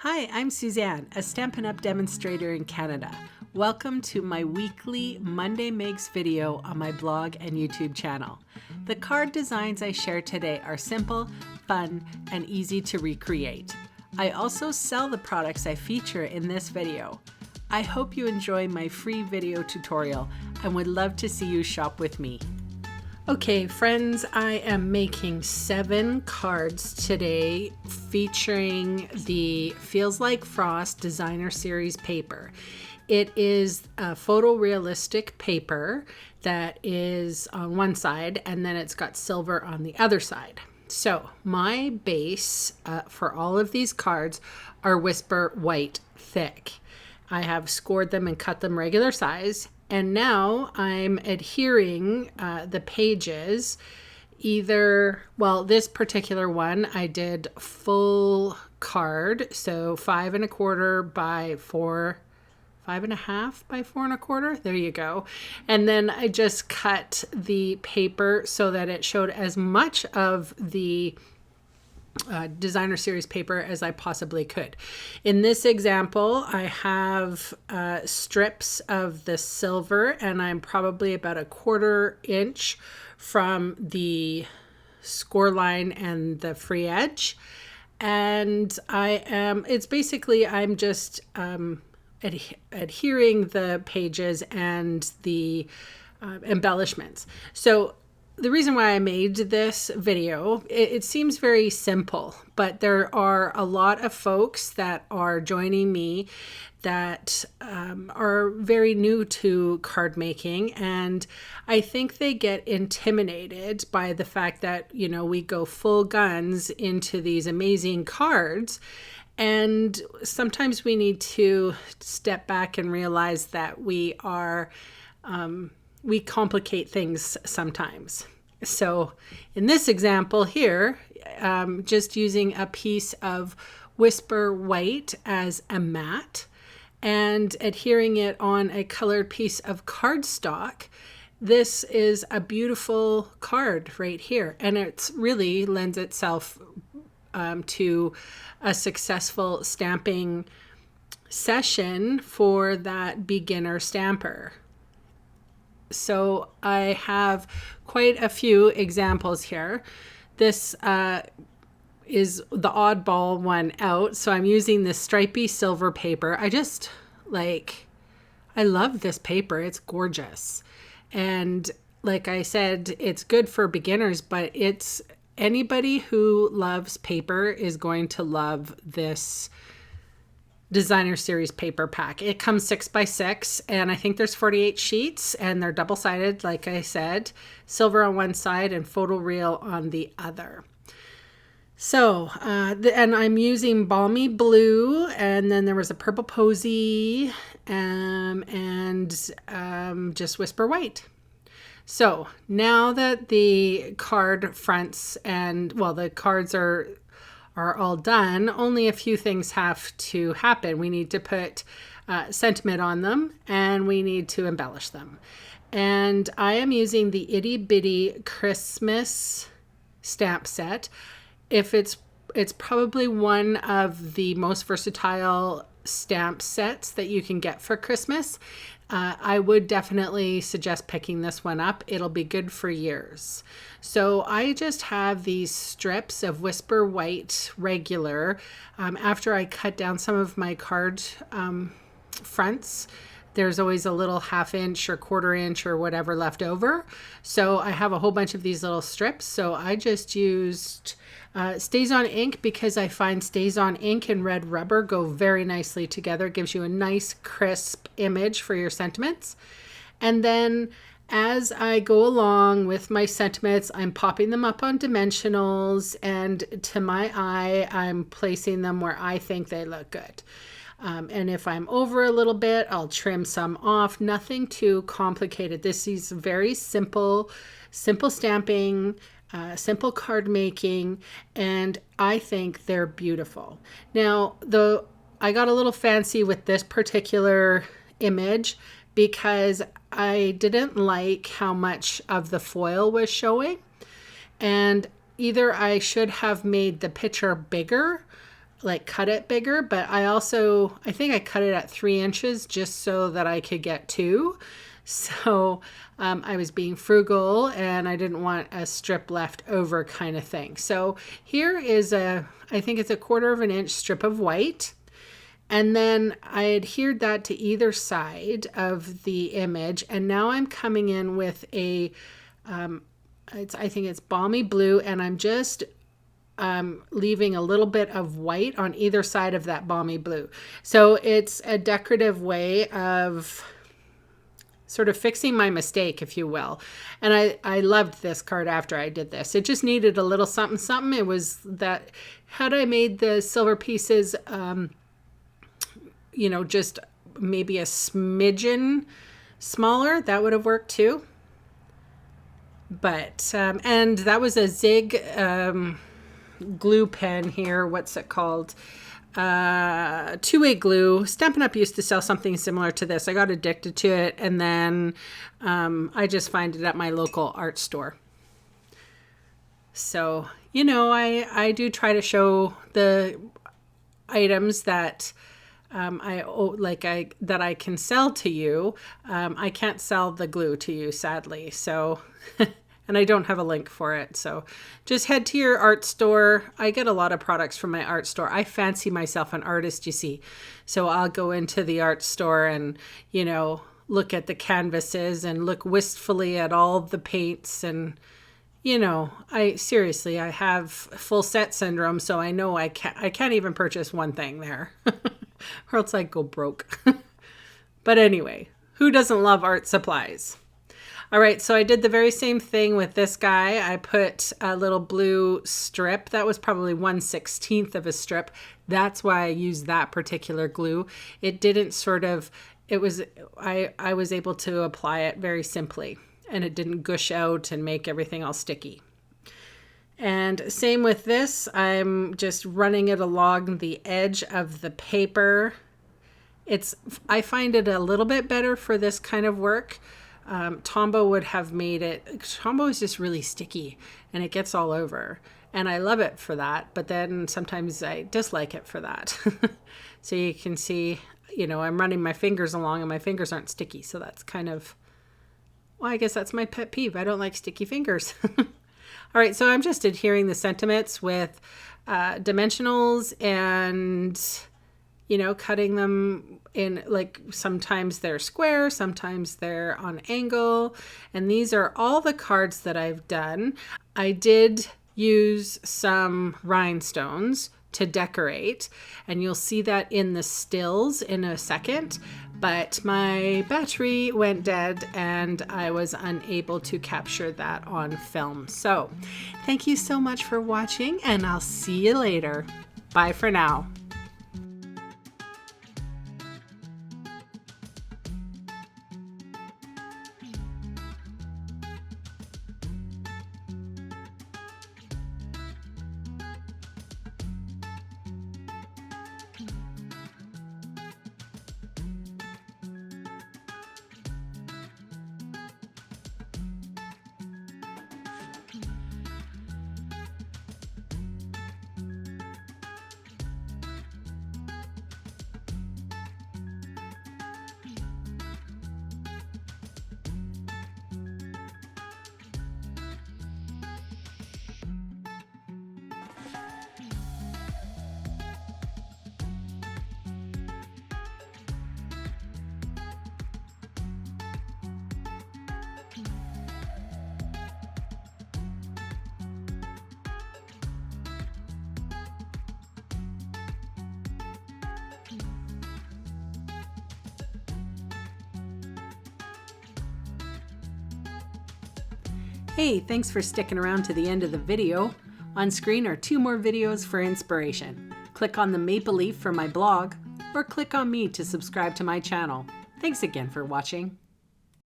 Hi, I'm Suzanne, a Stampin' Up demonstrator in Canada. Welcome to my weekly Monday Makes video on my blog and YouTube channel. The card designs I share today are simple, fun, and easy to recreate. I also sell the products I feature in this video. I hope you enjoy my free video tutorial and would love to see you shop with me. Okay, friends, I am making 7 cards today featuring the Feels Like Frost Designer Series paper. It is a photorealistic paper that is on one side and then it's got silver on the other side. So my base for all of these cards are Whisper White Thick. I have scored them and cut them regular size. And now I'm adhering the pages this particular one I did full card, so 5 1/4 by 4, 5 1/2 by 4 1/4. There you go. And then I just cut the paper so that it showed as much of the designer series paper as I possibly could. In this example, I have strips of the silver, and I'm probably about 1/4 inch from the score line and the free edge. And I'm just adhering the pages and the embellishments. So the reason why I made this video, it seems very simple, but there are a lot of folks that are joining me that are very new to card making, and I think they get intimidated by the fact that, you know, we go full guns into these amazing cards, and sometimes we need to step back and realize that we complicate things sometimes. So in this example here, just using a piece of Whisper White as a mat and adhering it on a colored piece of cardstock, this is a beautiful card right here. And it really lends itself to a successful stamping session for that beginner stamper. So I have quite a few examples here. This is the oddball one out. So I'm using this stripy silver paper. I love this paper. It's gorgeous. And like I said, it's good for beginners, but anybody who loves paper is going to love this designer series paper pack. It comes 6 by 6, and I think there's 48 sheets, and they're double-sided, like I said, silver on one side and photoreal on the other. So, and I'm using Balmy Blue, and then there was a Purple Posy, and just Whisper White. So now that the card fronts the cards are all done, only a few things have to happen. We need to put sentiment on them, and we need to embellish them. And I am using the Itty Bitty Christmas stamp set. It's probably one of the most versatile stamp sets that you can get for Christmas. I would definitely suggest picking this one up. It'll be good for years. So I just have these strips of Whisper White regular. After I cut down some of my card fronts, there's always a little 1/2 inch or 1/4 inch or whatever left over. So I have a whole bunch of these little strips. So I just used Stays on ink because I find Stays on ink and red rubber go very nicely together. It gives you a nice crisp image for your sentiments. And then as I go along with my sentiments, I'm popping them up on dimensionals, and to my eye, I'm placing them where I think they look good. And if I'm over a little bit, I'll trim some off. Nothing too complicated. This is very simple stamping, simple card making, and I think they're beautiful. Now, I got a little fancy with this particular image because I didn't like how much of the foil was showing, and either I should have made the picture bigger like cut it bigger, but I think I cut it at 3 inches just so that I could get 2. So I was being frugal and I didn't want a strip left over kind of thing. So here is I think it's a 1/4 of an inch strip of white. And then I adhered that to either side of the image. And now I'm coming in with I think it's balmy blue, and I'm just leaving a little bit of white on either side of that balmy blue. So it's a decorative way of sort of fixing my mistake, if you will. And I loved this card after I did this. It just needed a little something, something. It was that had I made the silver pieces, you know, just maybe a smidgen smaller, that would have worked too. But, and that was a Zig glue pen here. What's it called? 2-way glue. Stampin' Up used to sell something similar to this. I got addicted to it, and then I just find it at my local art store. So, you know, I do try to show the items that that I can sell to you. I can't sell the glue to you, sadly. So and I don't have a link for it. So just head to your art store. I get a lot of products from my art store. I fancy myself an artist, you see. So I'll go into the art store and, you know, look at the canvases and look wistfully at all the paints. And, you know, I have full set syndrome. So I know I can't even purchase one thing there or else I'd go broke. But anyway, who doesn't love art supplies? All right, so I did the very same thing with this guy. I put a little blue strip. That was probably 1/16 of a strip. That's why I used that particular glue. It didn't I was able to apply it very simply, and it didn't gush out and make everything all sticky. And same with this. I'm just running it along the edge of the paper. I find it a little bit better for this kind of work. Tombow would have made it. Tombow is just really sticky and it gets all over. And I love it for that. But then sometimes I dislike it for that. So you can see, you know, I'm running my fingers along and my fingers aren't sticky. So that's kind of, well, I guess that's my pet peeve. I don't like sticky fingers. All right. So I'm just adhering the sentiments with dimensionals and, you know, cutting them in, like sometimes they're square, sometimes they're on angle. And these are all the cards that I've done. I did use some rhinestones to decorate, and you'll see that in the stills in a second, but my battery went dead and I was unable to capture that on film. So thank you so much for watching, and I'll see you later. Bye for now. Hey, thanks for sticking around to the end of the video. On screen are 2 more videos for inspiration. Click on the maple leaf for my blog, or click on me to subscribe to my channel. Thanks again for watching.